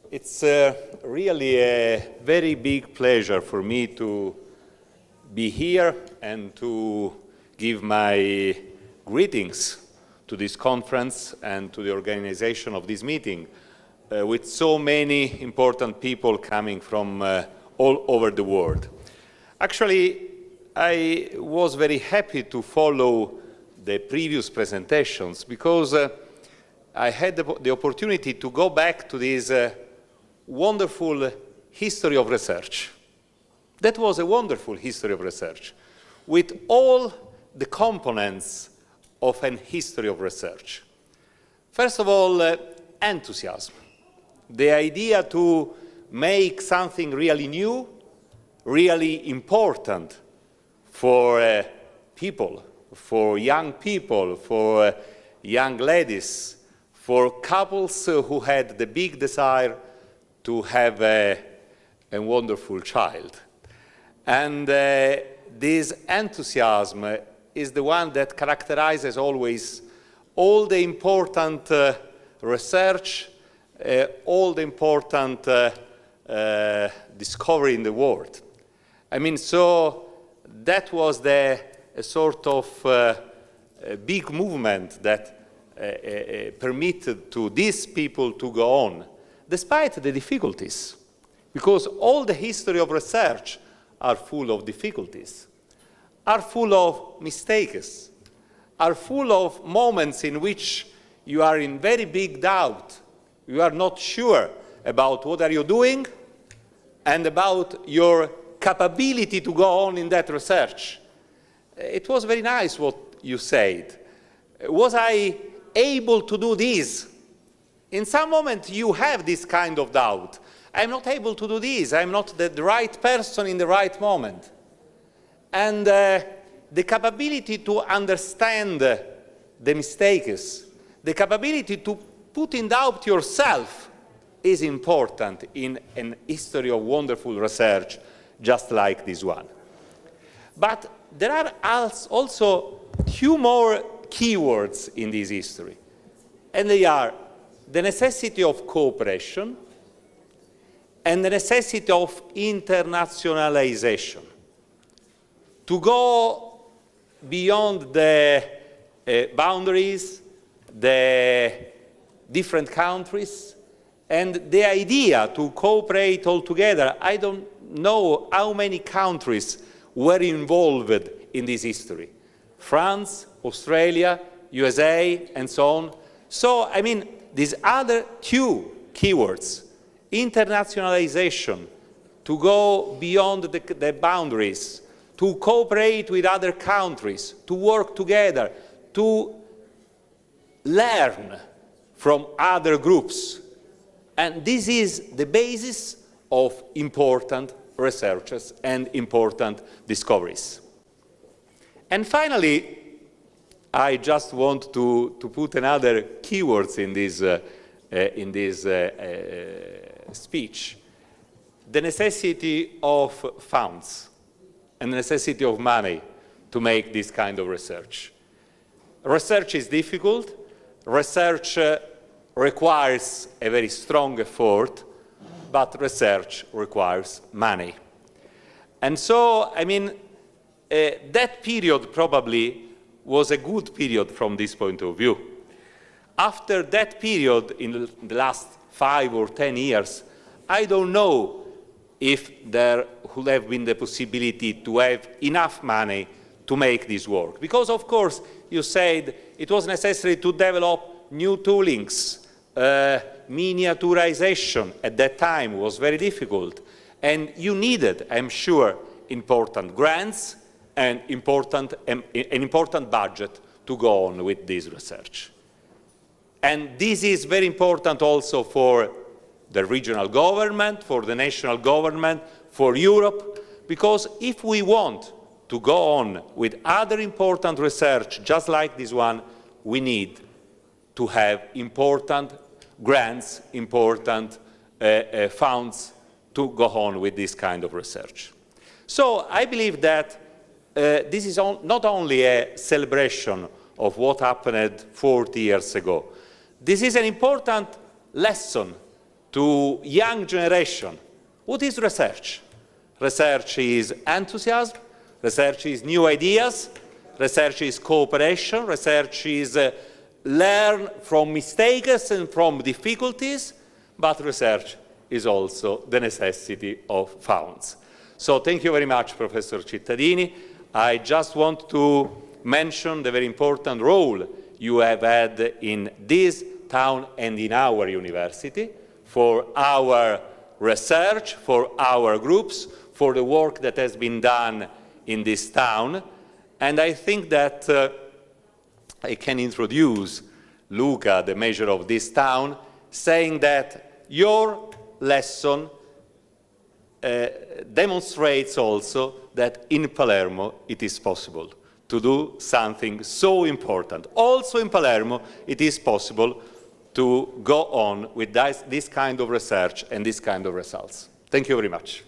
It's really a very big pleasure for me to be here and to give my greetings to this conference and to the organization of this meeting with so many important people coming from all over the world. Actually, I was very happy to follow the previous presentations because I had the opportunity to go back to this wonderful history of research. That was a wonderful history of research with all the components of an history of research. First of all, enthusiasm. The idea to make something really new, really important for people, for young people, for young ladies, for couples who had the big desire to have a wonderful child. And this enthusiasm is the one that characterizes always all the important research, all the important discovery in the world. I mean, so that was the sort of big movement that permitted to these people to go on, despite the difficulties, because all the history of research are full of difficulties, are full of mistakes, are full of moments in which you are in very big doubt, you are not sure about what are you doing and about your capability to go on in that research. It was very nice what you said. Was I able to do this? In some moment you have this kind of doubt. I'm not able to do this. I'm not the right person in the right moment. And the capability to understand the mistakes, the capability to put in doubt yourself is important in an history of wonderful research just like this one. But there are also two more keywords in this history, and they are the necessity of cooperation and the necessity of internationalization. To go beyond the boundaries, the different countries, and the idea to cooperate all together. I don't know how many countries were involved in this history. France, Australia, USA, and so on. So, I mean, these other two keywords, internationalization, to go beyond the boundaries, to cooperate with other countries, to work together, to learn from other groups. And this is the basis of important researches and important discoveries. And finally, I just want to put another keywords in this speech. The necessity of funds and the necessity of money to make this kind of research. Research is difficult. Research requires a very strong effort, but research requires money. And so, I mean, that period probably was a good period from this point of view. After that period, in the last 5 or 10 years, I don't know if there would have been the possibility to have enough money to make this work. Because, of course, you said it was necessary to develop new toolings. Miniaturization at that time was very difficult. And you needed, I'm sure, important grants and an important budget to go on with this research. And this is very important also for the regional government, for the national government, for Europe, because if we want to go on with other important research just like this one, we need to have important grants, important funds to go on with this kind of research. So I believe that this is not only a celebration of what happened 40 years ago. This is an important lesson to young generation, what is research? Research is enthusiasm, research is new ideas, research is cooperation, research is learn from mistakes and from difficulties, but research is also the necessity of funds. So thank you very much, Professor Cittadini. I just want to mention the very important role you have had in this town and in our university, for our research, for our groups, for the work that has been done in this town. And I think that I can introduce Luca, the mayor of this town, saying that your lesson demonstrates also that in Palermo it is possible to do something so important. Also in Palermo it is possible to go on with this kind of research and this kind of results. Thank you very much.